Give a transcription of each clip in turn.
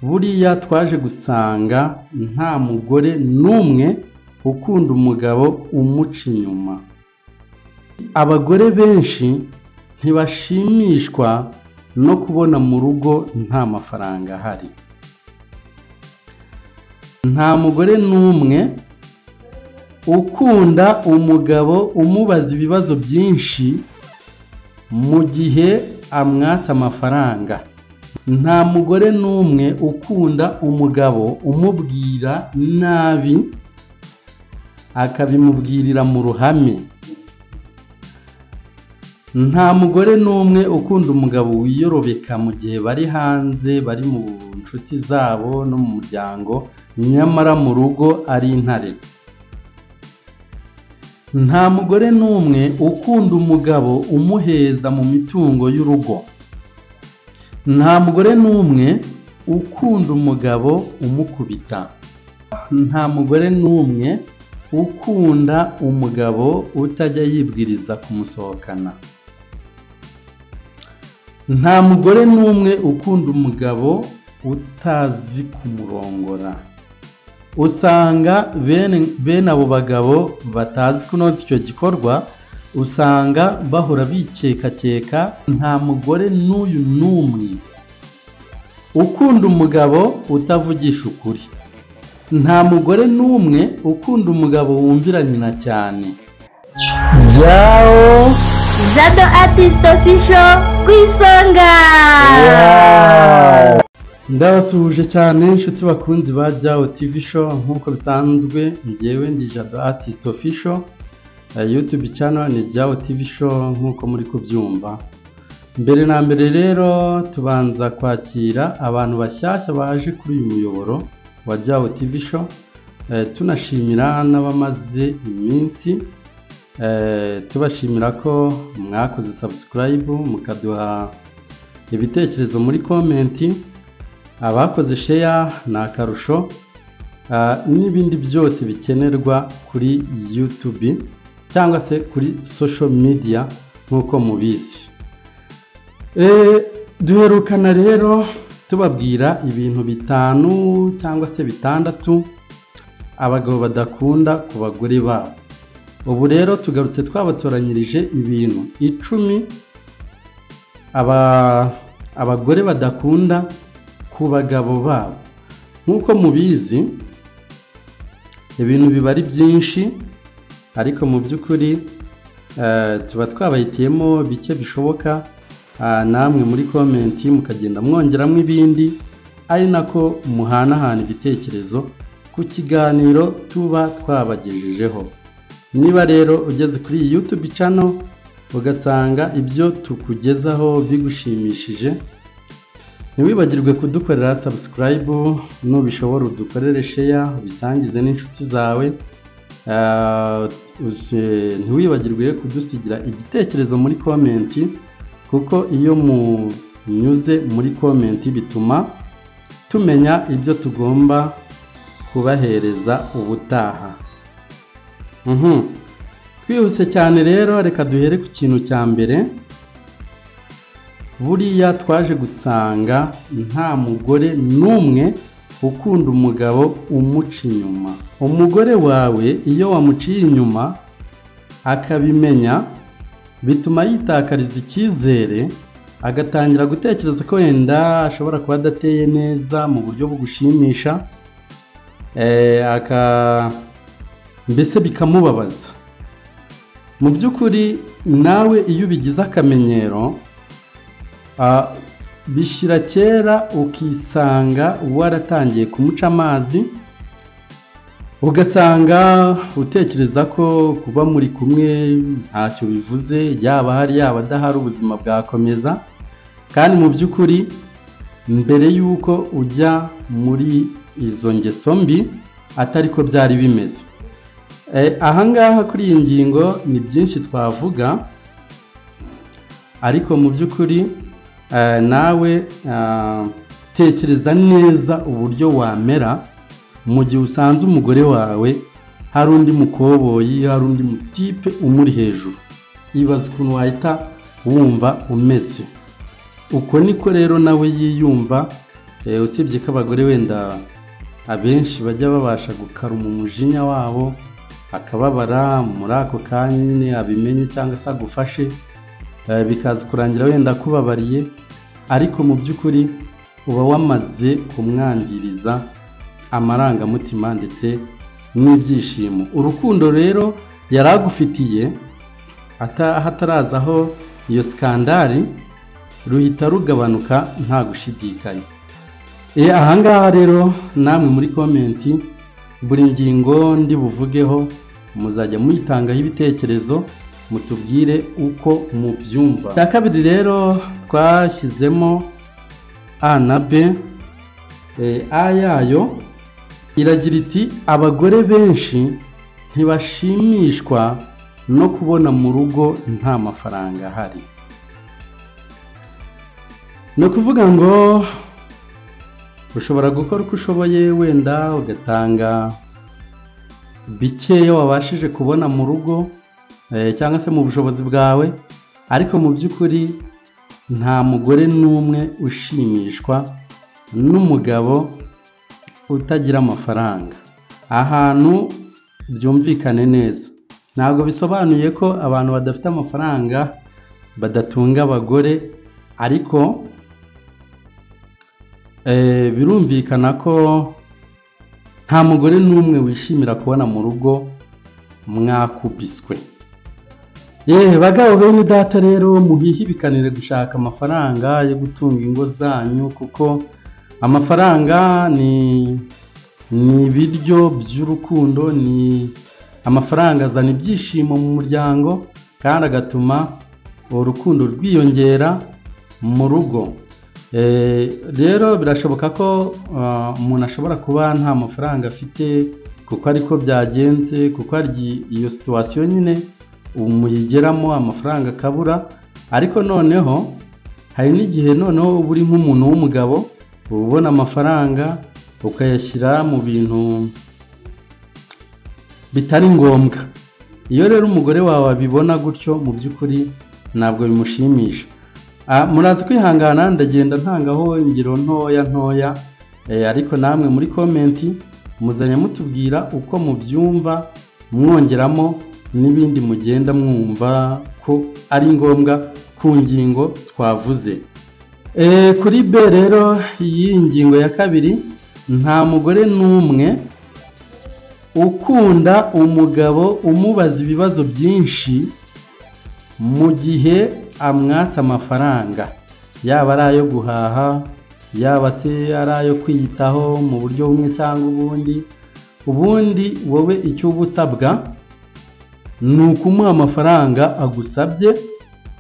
buriya twaje gusanga nta mugore n'umwe ukunda umugabo umuca inyuma. Abagore benshi ntibashimishwa no kubona mu rugo nta mafaranga ahari. Nta mugore n'umwe ukunda umugabo umubaza ibibazo byinshi mu gihe amwatsa amafaranga. Nta mugore n'umwe ukunda umugabo umubwira nabi akabimubwirira mu ruhame. Nta mugore n'umwe ukunda umugabo wiyorobeka mu gihe bari hanze, bari mu nshuti zabo no mu muryango, nyamara mu rugo ari intare. Nta mugore n'umwe ukunda umugabo umuheza mu mitungo y'urugo. Nta mugore n'umwe ukunda umugabo umukubita. Nta mugore n'umwe ukunda umugabo utajya yibwiriza kumusohokana. Nta mugore n'umwe ukunda umugabo utazi kumurongora. Usanga bene abo bagabo batazi kunoza icyo gikorwa, usanga bahora bikekakeka. Nta mugore n'uyu n'umwe ukunda umugabo utavugisha ukuri. Nta mugore n'umwe ukunda umugabo wumvira nyina cyane. Jao Jado Artist Official ku isonga. Ndabasuhuje cyane inshuti bakunzi ba Jao TV Show. Nk'uko bisanzwe njyewe ndi Jado Artist Official. YouTube channel ni Jao TV Show nk'uko muri kubyumva. Mbere na mbere rero tubanza kwakira abantu bashyashya baje kuri uyu muyoboro wa Jao TV Show. Tunashimira n'abamaze iminsi. Tubashimira ko mwakoze subscribe, mukaduha ibitekerezo muri comment, abakoze share na akarusho, n'ibindi byose bikenerwa kuri YouTube cyangwa se kuri social media nk'uko mubizi. Duherukana rero tubabwira ibintu 5 cyangwa se 6 abagabo badakunda ku bagore babo. Ubu rero tugarutse twabatoranyirije ibintu 10 abagore badakunda ku bagabo babo. Nk'uko mubizi ibintu biba ari byinshi, ariko mu by'ukuri tuba twabahitiyemo bike bishoboka. Namwe muri comment mukagenda mwongeramo ibindi, ari nako muhanahana ibitekerezo ku kiganiro tuba twabagejejeho. Niba rero ugeze kuri iyi YouTube channel ugasanga ibyo tukugezaho bigushimishije, ntiwibagirwe kudukorera subscribe, nubishobora udukorere share, ubisangize n'inshuti zawe. Ntiwibagirwe kudusigira igitekerezo muri comment, kuko iyo munyuze muri comment bituma tumenya ibyo tugomba kubahereza ubutaha. Twihuse cyane rero, reka duhere ku kintu cya mbere. Buriya twaje gusanga nta mugore n'umwe ukunda umugabo umuca inyuma. Umugore wawe iyo wamuciye inyuma akabimenya, bituma yitakariza icyizere, agatangira gutekereza ko wenda ashobora kuba adateye neza mu buryo bugushimisha, mbese bikamubabaza. Mu by'ukuri nawe iyo ubigize akamenyero, bishyira kera ukisanga waratangiye kumuca amazi, ugasanga utekereza ko kuba muri kumwe ntacyo bivuze, yaba hari yaba adahari ubuzima bwakomeza. Kandi mu by'ukuri mbere y'uko ujya muri izo ngeso mbi atari ko byari bimeze. Ahangaha kuri iyi ngingo ni byinshi twavuga, ariko mu by'ukuri nawe tekereza neza uburyo wamera mu gihe usanze umugore wawe hari undi mukoboyi, hari undi mutipe umuri hejuru. Ibaza ukuntu wahita wumva umeze. Uko niko rero nawe yiyumva usibye ko abagore wenda abenshi bajya babasha gukaruma umujinya wabo akababara muri ako kanya nyine abimenye cyangwa se agufashe bikaza kurangira wenda kubabariye, ariko mu by'ukuri uba wamaze kumwangiriza amarangamutima ndetse n'ibyishimo. Urukundo rero yaragufitiye hatarazaho iyo skandari ruhita rugabanuka nta gushidikanya. Ahangaha rero namwe muri komenti buri ngingo ndi buvugeho muzajya muyitangaho ibitekerezo mutubwire uko mubyumva. Cya kabiri rero twashyizemo A na B. A yayo iragira iti abagore benshi ntibashimishwa no kubona mu rugo nta mafaranga ahari. Ni ukuvuga ngo ushobora gukora uko ushoboye wenda ugatanga bikeya wabashije kubona mu rugo cyangwa se mu bushobozi bwawe, ariko mu by'ukuri nta mugore n'umwe ushimishwa n'umugabo utagira amafaranga. Ahantu byumvikane neza, ntabwo bisobanuye ko abantu badafite amafaranga badatunga abagore, ariko birumvikana ko nta mugore n'umwe wishimira kubona mu rugo mwakubiswe. Bagabo bene data rero muhihibikanire gushaka amafaranga yo gutunga ingo zanyu, kuko amafaranga ni ibiryo by'urukundo, ni amafaranga azana ibyishimo mu muryango kandi agatuma urukundo rwiyongera mu rugo. Rero birashoboka ko umuntu ashobora kuba nta mafaranga afite kuko ariko byagenze, kuko hari iyo situation nyine umuyigeramo amafaranga akabura, ariko noneho hari n'igihe noneho uba uri nk'umuntu w'umugabo ubona amafaranga ukayashyira mu bintu bitari ngombwa. Iyo rero umugore wawe abibona gutyo mu by'ukuri ntabwo bimushimisha. Murazi kwihangana ndagenda ntangaho ingero ntoya, ariko namwe muri komenti muzanya mutubwira uko mubyumva, mwongeramo n'ibindi mugenda mwumva ko ari ngombwa ku ngingo twavuze. Kuri B rero iyi ngingo ya kabiri, nta mugore n'umwe ukunda umugabo umubaza ibibazo byinshi mu gihe amwatse amafaranga, yaba ari ayo guhaha, yaba se ari ayo kwiyitaho mu buryo bumwe cyangwa ubundi wowe icyo uba usabwa ni ukumuha amafaranga agusabye.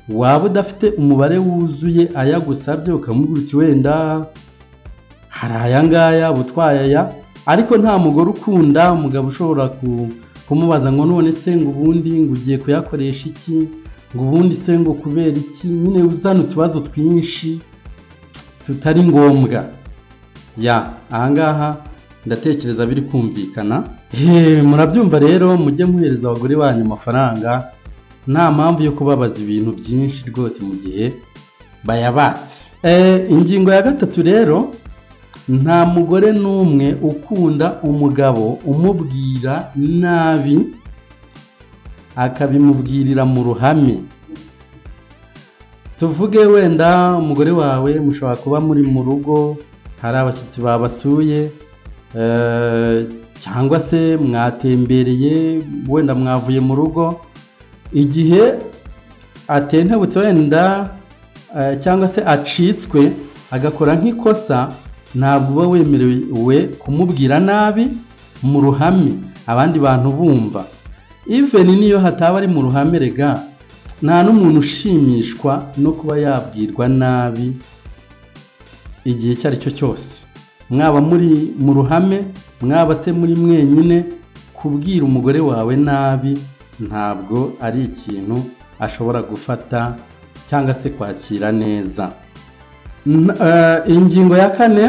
Waba udafite umubare wuzuye ayagusabye ukamubwira uti wenda hari aya ngaya butwaye aya, ariko nta mugore ukunda umugabo ushobora kumubaza ngo none se ngo ubundi ngo ugiye kuyakoresha iki, ngo ubundi se ngo kubera iki, nyine uzana utubazo twinshi tutari ngombwa. Ahangaha ndatekereza biri kumvikana. Murabyumva rero, mujye muhereza abagore banyu amafaranga, nta mpamvu yo kubabaza ibintu byinshi rwose mu gihe bayabatse. Ingingo ya gatatu rero, nta mugore n'umwe ukunda umugabo umubwira nabi akabimubwirira mu ruhame. Tuvuge wenda umugore wawe mushobora kuba muri mu rugo, hari abashyitsi babasuye, cyangwa se mwatembereye wenda mwavuye mu rugo, igihe atentebutse wenda cyangwa se acitswe agakora nk'ikosa, ntabwo uba wemerewe kumubwira nabi mu ruhame abandi bantu bumva. Even niyo hataba ari mu ruhame rega, nta n'umuntu ushimishwa no kuba yabwirwa nabi igihe icyo ari cyo cyose, mwaba muri mu ruhame mwaba se muri mwenyine. Kubwira umugore wawe nabi ntabwo ari ikintu ashobora gufata cyangwa se kwakira neza. Ingingo ya kane,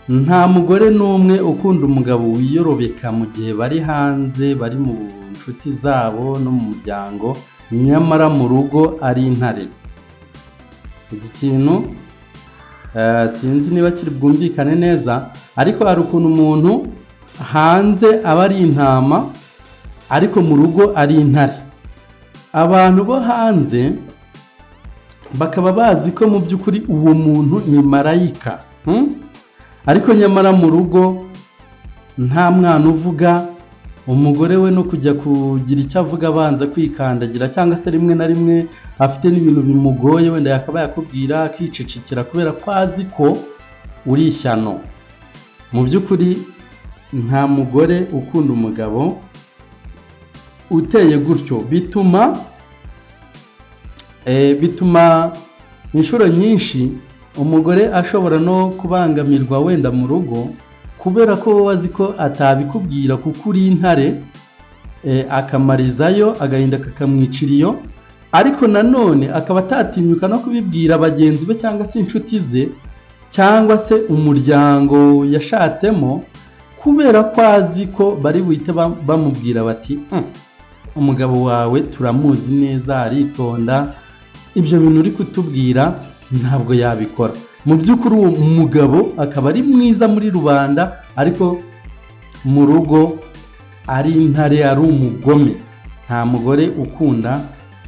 nta mugore n'umwe ukunda umugabo wiyorobeka mu gihe bari hanze, bari mu nshuti zabo no mu muryango, nyamara mu rugo ari intare. Iki kintu sinzi niba kiri bwumvikane neza, ariko hari ukuntu umuntu hanze aba ari intama ariko mu rugo ari intare. Abantu bo hanze bakaba bazi ko mu by'ukuri uwo muntu ni marayika, ariko nyamara mu rugo nta mwana uvuga, umugore we no kujya kugira icyo avuga abanza kwikandagira, cyangwa se rimwe na rimwe afite n'ibintu bimugoye wenda yakaba yakubwira akicecekera kubera ko azi ko uri ishyano. Mu by'ukuri nta mugore ukunda umugabo uteye gutyo. Bituma inshuro nyinshi umugore ashobora no kubangamirwa wenda mu rugo kubera ko wazi ko atabikubwira kuko uri intare, akamarizayo agahinda kakamwicira iyo, ariko nanone akaba atatinyuka no kubibwira bagenzi be cyangwa se inshuti ze cyangwa se umuryango yashatsemo, kubera ko azi ko bari buhite bamubwira bati umugabo wawe turamuzi neza, aritonda, ibyo bintu uri kutubwira ntabwo yabikora. Mu by'ukuri uwo mugabo akaba ari mwiza muri rubanda, ariko mu rugo ari intare, ari umugome. Nta mugore ukunda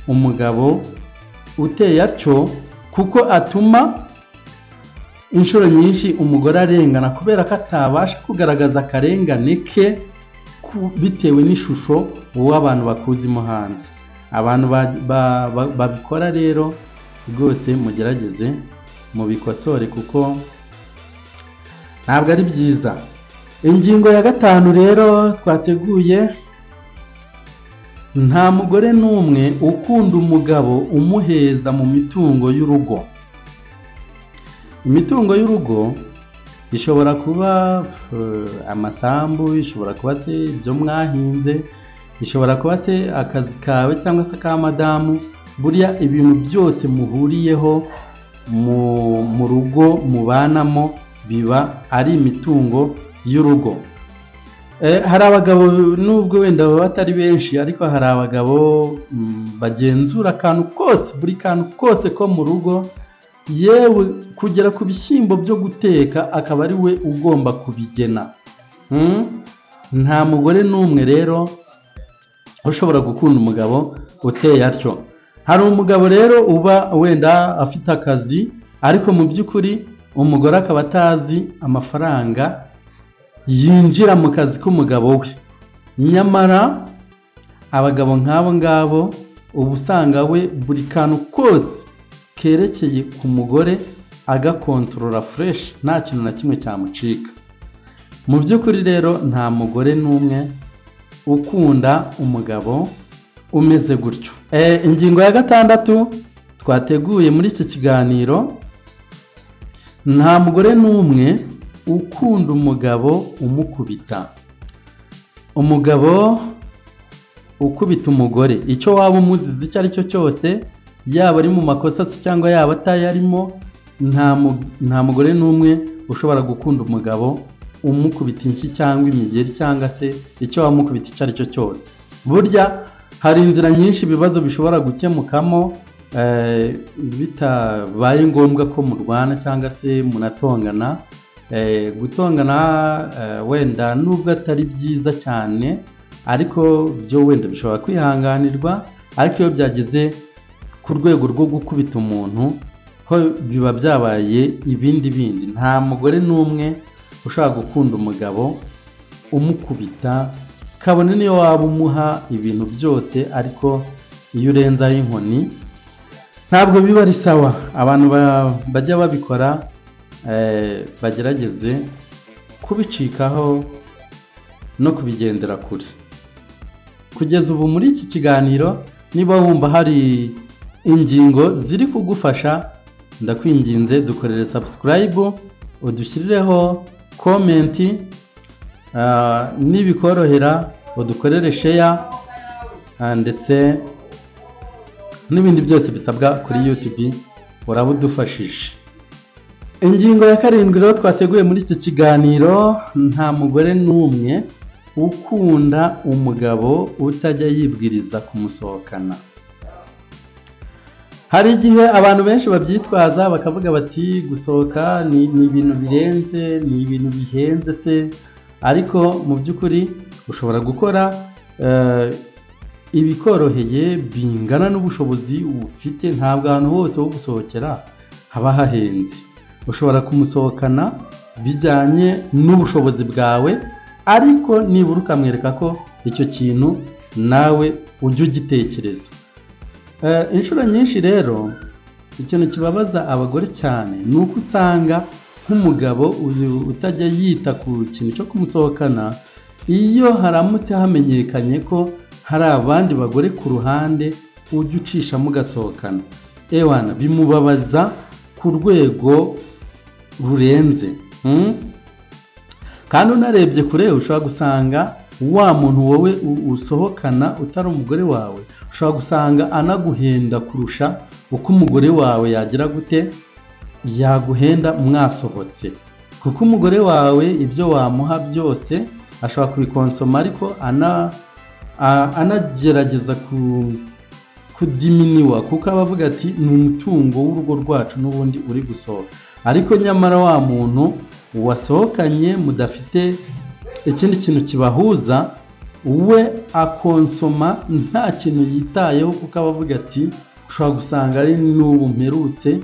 umugabo uteye atyo, kuko atuma inshuro nyinshi umugore arengana kubera ko atabasha kugaragaza akarengane ke bitewe n'ishusho wowe abantu bakuzimo hanze. Abantu babikora rero rwose mugerageze mubikosore kuko ntabwo ari byiza. Ingingo ya 5 rero twateguye, nta mugore n'umwe ukunda umugabo umuheza mu mitungo y'urugo. Imitungo y'urugo ishobora kuba amasambu, ishobora kuba se ibyo mwahinze, ishobora kuba se akazi kawe cyangwa se ka madamu. Buriya ibintu byose muhuriyeho mu rugo mubanamo biba ari imitungo y'urugo. Hari abagabo nubwo wenda baba batari benshi, ariko hari abagabo bagenzura akantu kose, buri kantu kose ko mu rugo, yewe kugera ku bishyimbo byo guteka akaba ari we ugomba kubigena. Nta mugore n'umwe rero ushobora gukunda umugabo uteye atyo. Hari umugabo rero uba wenda afite akazi, ariko mu by'ukuri umugore akaba atazi amafaranga yinjira mu kazi k'umugabo we. Nyamara abagabo nk'abo ngabo uba usanga we buri kantu kose kerekeye ku mugore agakontorora fresh, nta kintu na kimwe cyamucika. Mu by'ukuri rero nta mugore n'umwe ukunda umugabo umeze gutyo. Ingingo ya 6 twateguye muri iki kiganiro, nta mugore n'umwe ukunda umugabo umukubita. Umugabo ukubita umugore, icyo waba umuzize icyo ari cyo cyose, yaba ari mu makosa se cyangwa yaba atayarimo, nta mugore n'umwe ushobora gukunda umugabo umukubita inshyi cyangwa imigeri cyangwa se icyo wamukubita icyo ari cyo cyose. Burya hari inzira nyinshi ibibazo bishobora gukemukamo bitabaye ngombwa ko murwana cyangwa se munatongana. Gutongana wenda nubwo atari byiza cyane, ariko byo wenda bishobora kwihanganirwa, ariko iyo byageze ku rwego rwo gukubita umuntu ho biba byabaye ibindi bindi. Nta mugore n'umwe ushobora gukunda umugabo umukubita, kabone niyo waba umuha ibintu byose, ariko iyo urenzaho inkoni ntabwo biba ari sawa. Abantu bajya babikora bagerageze kubicikaho no kubigendera kure. Kugeza ubu muri iki kiganiro, niba wumva hari ingingo ziri kugufasha, ndakwinginze dukorere subscribe, udushyirireho comment, nibikorohera udukorere share, ndetse n'ibindi byose bisabwa kuri YouTube uraba udufashije. Ingingo ya 7 rero twateguye muri iki kiganiro, nta mugore n'umwe ukunda umugabo utajya yibwiriza kumusohokana. hari igihe abantu benshi babyitwaza bakavuga bati gusohoka ni ibintu birenze, ni ibintu bihenze se, ariko mu by'ukuri ushobora gukora ibikoroheye bingana n'ubushobozi ufite. Ntabwo ahantu hose ho gusohokera haba hahenze. Ushobora kumusohokana bijyanye n'ubushobozi bwawe, ariko nibura ukamwereka ko icyo kintu nawe ujye ugitekereza. Inshuro nyinshi rero ikintu kibabaza abagore cyane ni uko usanga nk'umugabo utajya yita ku kintu cyo kumusohokana, iyo haramutse hamenyekanye ko hari abandi bagore ku ruhande ujya ucishamo ugasohokana, ewana bimubabaza ku rwego rurenze. Kandi unarebye kure ushobora gusanga wa muntu wowe usohokana utari umugore wawe, ushobora gusanga anaguhenda kurusha uko umugore wawe yagira gute, yaguhenda mwasohotse. Kuko umugore wawe ibyo wamuha byose ashobora kubikonsoma, ariko anagerageza kudiminiwa, kuko aba avuga ati ni umutungo w'urugo rwacu n'ubundi uri gusohoka. Ariko nyamara wa muntu wasohokanye mudafite ikindi kintu kibahuza, we akonsoma nta kintu yitayeho, kuko aba avuga ati ushobora gusanga ari n'ubu mperutse,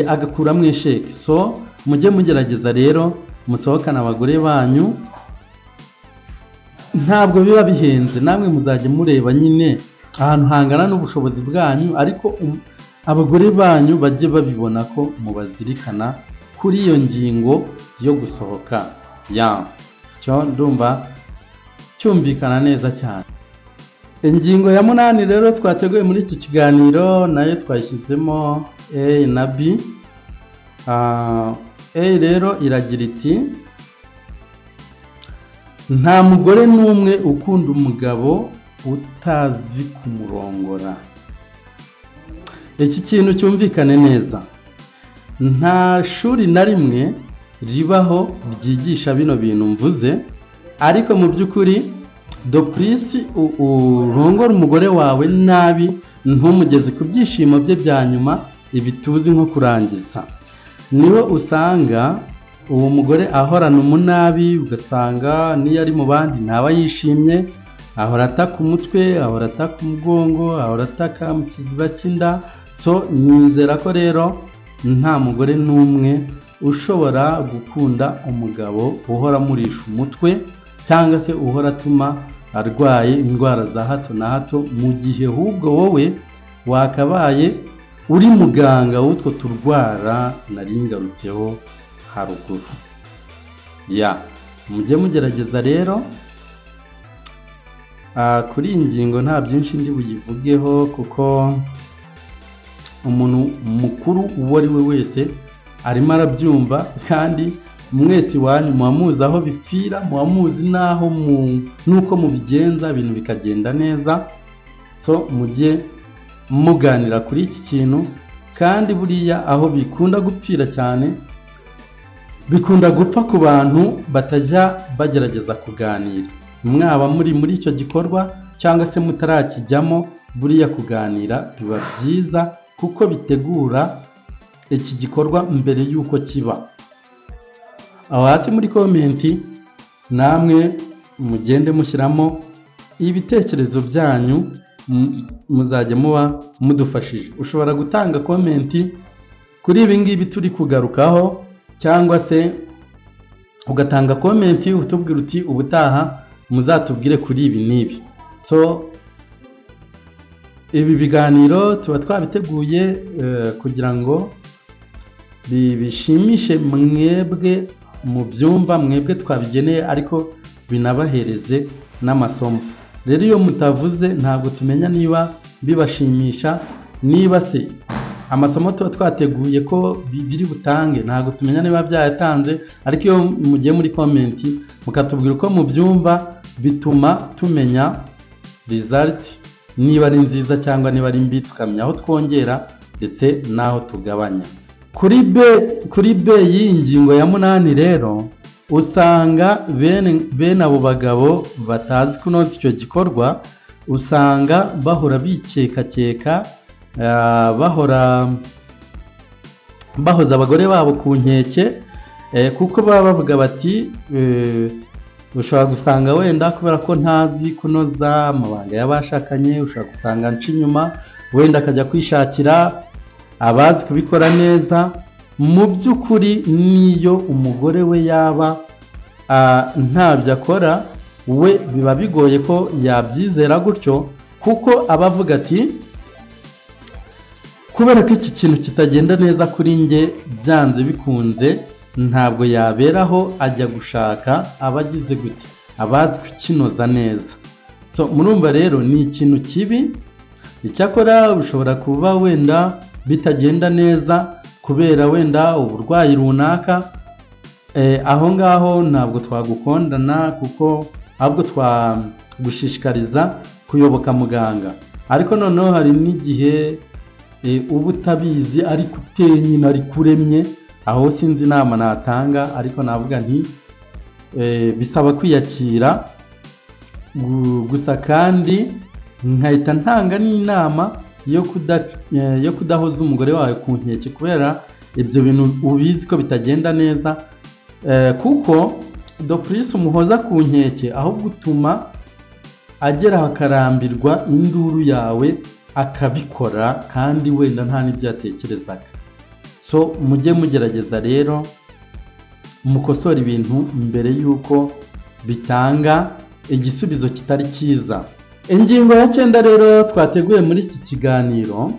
agakuramo isheke. So mujye mugerageza rero musohokana abagore banyu, ntabwo biba bihenze, namwe muzajya mureba nyine ahantu hangana n'ubushobozi bwanyu, ariko abagore banyu bajye babibona ko mubazirikana kuri iyo ngingo yo gusohoka. Cyo ndumva cyumvikana neza cyane. Ingingo ya 8 rero twateguye muri iki kiganiro nayo twashyizemo A na B. A rero iragira iti nta mugore n'umwe ukunda umugabo utazi kumurongora. Iki kintu cyumvikane neza. Nta shuri na rimwe ribaho ryigisha bino bintu mvuze, ariko mu by'ukuri doprisi urongora umugore wawe nabi ntumugeze ku byishimo bye bya nyuma, ibi tuzi nko kurangiza. Niwe usanga uwo mugore ahorana umunabi, ugasanga niyo ari mu bandi ntaba yishimye, ahora ataka umutwe, ahora ataka umugongo, ahora ataka mu kiziba cy'inda. So nizera ko rero nta mugore n'umwe ushobora gukunda umugabo uhora amurisha umutwe, cyangwa se uhora atuma arwaye indwara za hato na hato, mu gihe ahubwo wowe wakabaye uri muganga w'utwo turwara nari ngarutseho haruguru. Mujye mugerageza rero. Kuri iyi ngingo nta byinshi ndi buyivugeho, kuko umuntu mukuru uwo ari we wese arimo arabyumva, kandi mwese iwanyu muhamuzi aho bipfira, muhamuzi n'aho nuko mubigenza ibintu bikagenda neza. So mujye muganira kuri iki kintu, kandi buriya aho bikunda gupfira cyane bikunda gupfa ku bantu batajya bagerageza kuganira. Mwaba muri icyo gikorwa cyangwa se mutarakijyamo, buriya kuganira biba byiza, kuko bitegura iki gikorwa mbere y'uko kiba. Aho hasi muri komenti namwe mugende mushyiramo ibitekerezo byanyu, muzajya muba mudufashije. Ushobora gutanga komenti kuri ibi ngibi turi kugarukaho, cyangwa se ugatanga komenti utubwira uti ubutaha muzatubwire kuri ibi n'ibi. So ibi biganiro tuba twabiteguye kugira ngo bishimishe mwebwe mu byumva, mwebwe twabigeneye, ariko binabahereze n'amasomo. Rero iyo mutavuze ntabwo tumenya niba bibashimisha, niba se amasomo tuba twateguye ko biri butange, ntabwo tumenya niba byayatanze. Ariko iyo mugiye muri komenti mukatubwira uko mubyumva, bituma tumenya result niba ari nziza cyangwa niba ari mbi, tukamenya aho twongera ndetse n'aho tugabanya. Kuri B y'iyi ngingo ya 8 rero usanga bene abo bagabo batazi kunoza icyo gikorwa, usanga bahora bikekakeka bahoza abagore babo ku nkeke, kuko baba bavuga bati ushobora gusanga wenda kubera ko ntazi kunoza amabanga y'abashakanye, ushobora gusanga nca inyuma wenda akajya kwishakira abazi kubikora neza. Mu by'ukuri niyo umugore we yaba ntabyo akora, we biba bigoye ko yabyizera gutyo, kuko aba avuga ati kubera ko iki kintu kitagenda neza kuri njye, byanze bikunze ntabwo yaberaho ajya gushaka abagize gute, abazi kukinoza neza. So murumva rero ni ikintu kibi. Icyakora ushobora kuba wenda bitagenda neza kubera wenda uburwayi runaka, aho ngaho ntabwo twagukondana, kuko ahubwo twagushishikariza kuyoboka muganga. Ariko noneho hari n'igihe uba utabizi ariko uteye nyine ari kuremye, aho sinzi inama natanga, ariko navuga nti bisaba kwiyakira gusa, kandi nkahita ntanga n'inama yo kudahoza umugore wawe ku nkeke, kubera ibyo bintu ubizi ko bitagenda neza, kuko dopurise umuhoza ku nkeke ahubwo utuma agera akarambirwa induru yawe akabikora, kandi wenda nta n'ibyo yatekerezaga. So mujye mugerageza rero mukosora ibintu mbere y'uko bitanga igisubizo kitari cyiza. Ingingo ya 9 rero twateguye muri iki kiganiro,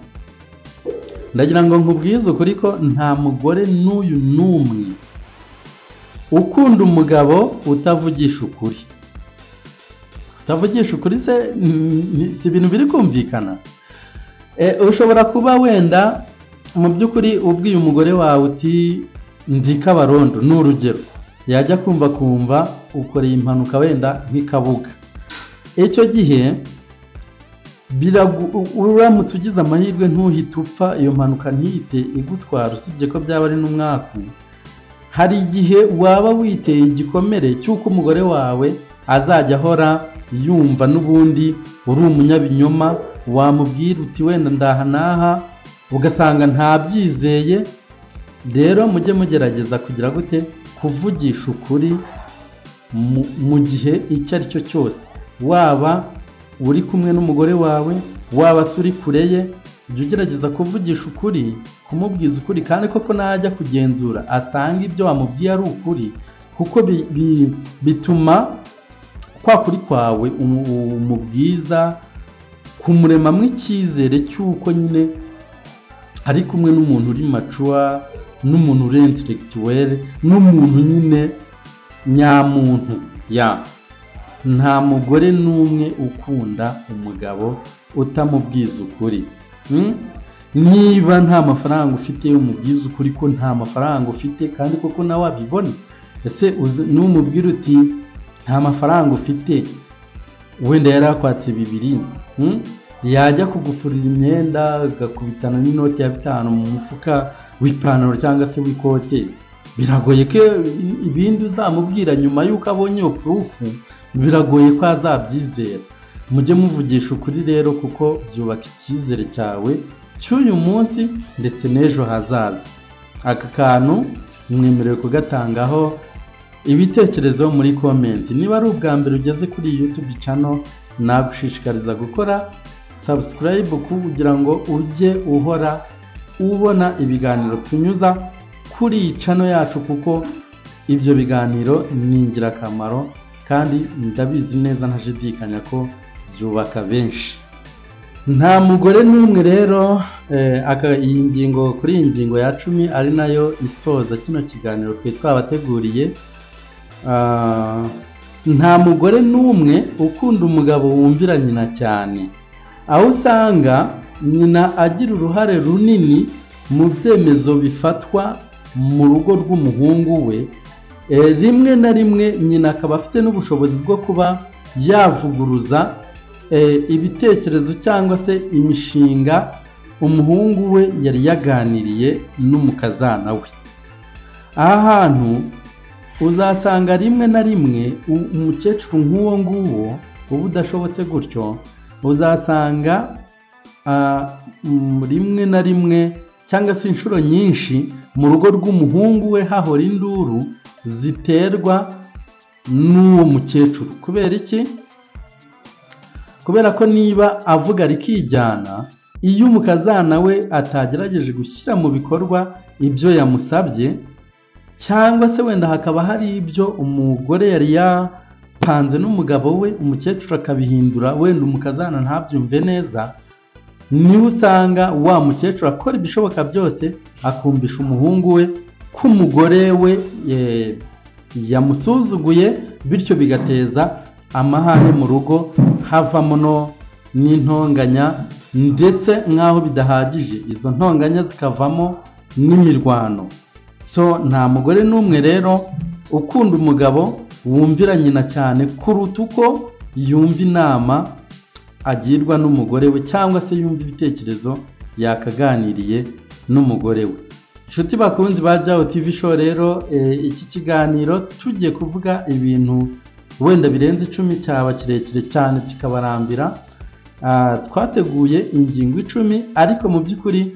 ndagira ngo nkubwize ukuri ko nta mugore n'uyu n'umwe ukunda umugabo utavugisha ukuri. Utavugisha ukuri se si ibintu biri kumvikana. Ushobora kuba wenda mu by'ukuri ubwiye umugore wawe uti ndi Kabarondo, n'urugero, yajya kumva ukoreye impanuka wenda nk'Ikabuga. Icyo gihe uramutse ugize amahirwe ntuhite upfa, iyo mpanuka ntihite igutwara, usibye ko byaba ari n'umwaka. Hari igihe waba witeye igikomere cy'uko umugore wawe azajya ahora yumva n'ubundi uri umunyabinyoma, wamubwira uti wenda ndaha naha ugasanga ntabyizeye. Rero mujye mugerageza kugira gute kuvugisha ukuri mu gihe icyo ari cyo cyose, waba uri kumwe n'umugore wawe, waba uri kure ye, jya ugerageza kuvugisha ukuri, kumubwiza ukuri, kandi koko najya kugenzura asanga ibyo wamubwiye ari ukuri, kuko bituma kwa kuri kwawe umubwiza kumuremamo icyizere cy'uko nyine ari kumwe n'umuntu uri mature, n'umuntu uri intellectuel, n'umuntu nyine nyamuntu. Nta mugore n'umwe ukunda umugabo utamubwiza ukuri. Niba nta mafaranga ufite umubwiza ukuri ko nta mafaranga ufite, kandi koko nawe abibona. Ese n'umubwira uti nta mafaranga ufite, wenda yarakwatse 2, yajya kugufurira imyenda agakubitana n'inoti ya 5 mu mufuka w'ipantaro cyangwa se w'ikote, biragoye ko ibindi uzamubwira nyuma y'uko abonye iyo proof, biragoye ko azabyizera. Mujye muvugisha ukuri rero, kuko byubaka icyizere cyawe cy'uyu munsi ndetse n'ejo hazaza. Aka kantu mwemerewe kugatangaho ibitekerezo muri comment. Niba ari ubwa mbere ugeze kuri YouTube channel, nagushishikariza gukora subscribe kugira ngo ujye uhora ubona ibiganiro tunyuza kuri iyi channel yacu, kuko ibyo biganiro ni ingirakamaro, kandi ndabizi neza ntashidikanya ko byubaka benshi. Nta mugore n'umwe rero, iyi ngingo kuri iyi ngingo ya 10 ari nayo isoza kino kiganiro twe twabateguriye. Nta mugore n'umwe ukunda umugabo wumvira nyina cyane, aho usanga nyina agira uruhare runini mu byemezo bifatwa mu rugo rw'umuhungu we. Rimwe na rimwe nyina akaba afite n'ubushobozi bwo kuba yavuguruza ibitekerezo cyangwa se imishinga umuhungu we yari yaganiriye n'umukazana we. Aha hantu uzasanga rimwe na rimwe umukecuru nk'uwo nguwo uba udashobotse gutyo, uzasanga rimwe na rimwe cyangwa se inshuro nyinshi mu rugo rw'umuhungu we hahora induru ziterwa n'uwo mukecuru. Kubera iki? Kubera ko niba avuga rikijyana, iyo umukazana we atagerageje gushyira mu bikorwa ibyo yamusabye, cyangwa se wenda hakaba hari ibyo umugore yari yapanze n'umugabo we, umukecuru akabihindura, wenda umukazana ntabyumve neza, niho usanga wa mukecuru akora ibishoboka byose akumvisha umuhungu we ko umugore we yamusuzuguye, bityo bigateza amahane mu rugo, havamo n'intonganya, ndetse nk'aho bidahagije izo ntonganya zikavamo n'imirwano. So nta mugore n'umwe rero ukunda umugabo wumvira nyina cyane kuruta uko yumva inama agirwa n'umugore we, cyangwa se yumva ibitekerezo yakaganiriye n'umugore we. Inshuti bakunzi ba Jao TV Show, rero iki kiganiro tugiye kuvuga ibintu wenda birenze 10 cyaba kirekire cyane kikabarambira. Twateguye ingingo 10, ariko mu by'ukuri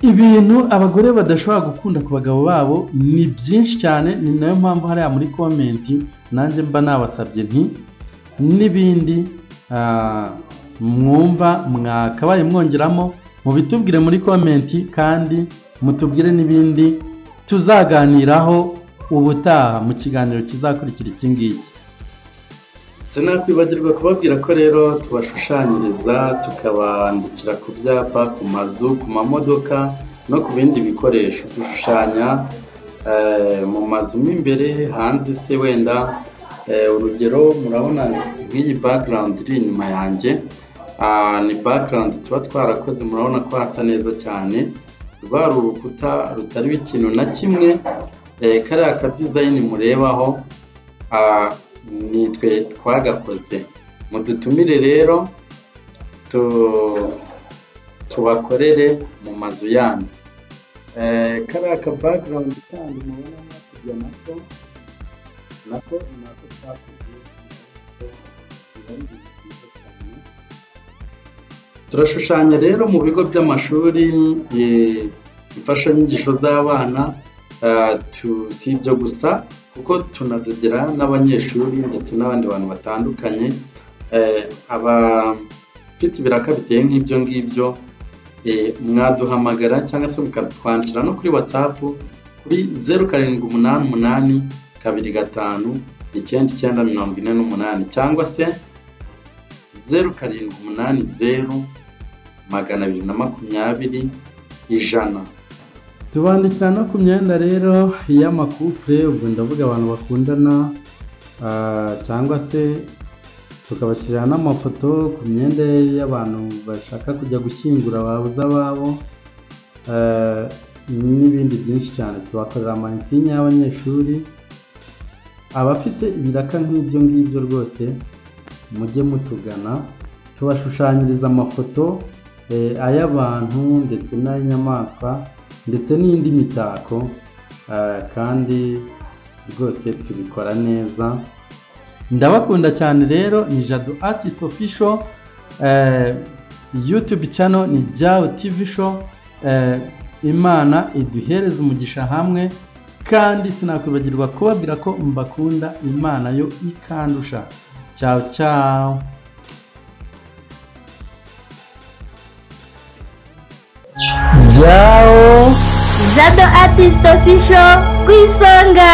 ibintu abagore badashobora gukunda ku bagabo babo ni byinshi cyane. Ni nayo mpamvu hariya muri komenti nanjye mba nabasabye nti n'ibindi mwumva mwakabaye mwongeramo mubitubwire muri komenti, kandi mutubwire n'ibindi tuzaganiraho ubutaha mu kiganiro kizakurikira iki ngiki. Sinakwibagirwa kubabwira ko rero tubashushanyiriza, tukabandikira ku byapa, ku mazu, ku mamodoka no ku bindi bikoresho. Dushushanya mu mazu mo imbere, hanze se wenda urugero murabona nk'iyi background iri inyuma yanjye, ni background tuba twarakoze, murabona ko hasa neza cyane. Rwari urukuta rutariho ikintu na kimwe, kariya ka design murebaho nitwe twagakoze. Mudutumire rero tubakorere mu mazu yanyu. Kariya ka background kandi mubona kujya nako twakoze. Turashushanya rero mu bigo by'amashuri, imfashanyigisho z'abana, si ibyo gusa kuko tunadodera n'abanyeshuri ndetse n'abandi bantu batandukanye. Abafite ibiraka biteye nk'ibyo ngibyo, mwaduhamagara cyangwa se mukatwandikira no kuri WhatsApp kuri 0788 25 9948 cyangwa se 0780 220 100. Tubandikira no ku myenda rero y'amakupure, ubwo ndavuga abantu bakundana, cyangwa se tukabashyirira n'amafoto ku myenda y'abantu bashaka kujya gushyingura ababuze ababo, n'ibindi byinshi cyane. Tubakorera amansinya y'abanyeshuri. Abafite ibiraka nk'ibyo ngibyo rwose mujye mutugana, tubashushanyiriza amafoto ay'abantu ndetse n'ay'inyamaswa ndetse n'indi mitako, kandi rwose tubikora neza. Ndabakunda cyane rero. Ni Jado Artist Official, YouTube channel ni Jao TV Show. Imana iduhereze umugisha hamwe, kandi sinakwibagirwa kubabwira ko mbakunda, Imana yo ikandusha. Ciao ciao. Jado Artist Official ku isonga.